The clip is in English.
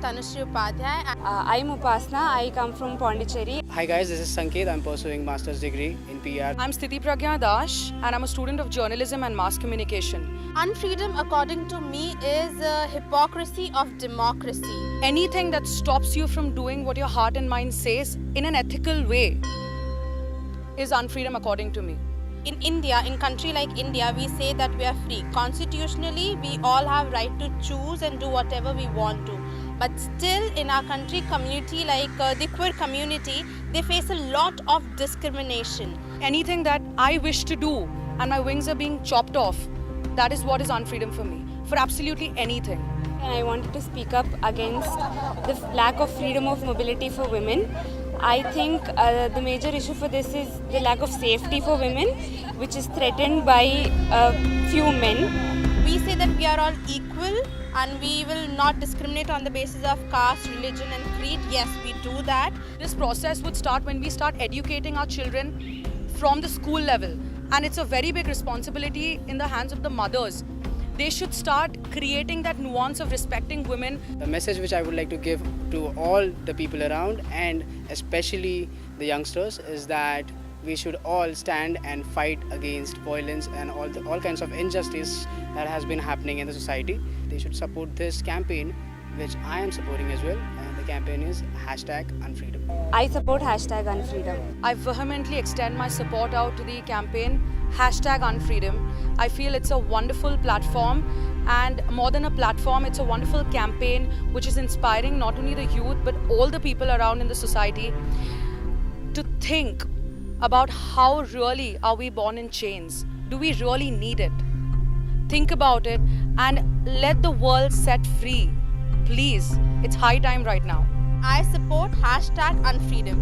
Tanushree Upadhyay. I'm Upasna. I come from Pondicherry. Hi guys, this is Sanket. I'm pursuing master's degree in PR. I'm Sthiti Pragya Dash and I'm a student of journalism and mass communication. Unfreedom, according to me, is a hypocrisy of democracy. Anything that stops you from doing what your heart and mind says in an ethical way is unfreedom according to me. In India, in country like India, we say that we are free. Constitutionally, we all have right to choose and do whatever we want to. But still, in our country, community like the queer community, they face a lot of discrimination. Anything that I wish to do and my wings are being chopped off, that is what is unfreedom for me. For absolutely anything. And I wanted to speak up against the lack of freedom of mobility for women. I think the major issue for this is the lack of safety for women, which is threatened by a few men. We say that we are all equal and we will not discriminate on the basis of caste, religion and creed. Yes, we do that. This process would start when we start educating our children from the school level. And it's a very big responsibility in the hands of the mothers. They should start creating that nuance of respecting women. The message which I would like to give to all the people around and especially the youngsters is that we should all stand and fight against violence and all kinds of injustice that has been happening in the society. They should support this campaign, which I am supporting as well. And the campaign is #Unfreedom. I support #Unfreedom. I vehemently extend my support out to the campaign #Unfreedom. I feel it's a wonderful platform, and more than a platform, it's a wonderful campaign which is inspiring not only the youth but all the people around in the society to think about how really are we born in chains? Do we really need it? Think about it and let the world set free. Please, it's high time right now. I support #Unfreedom.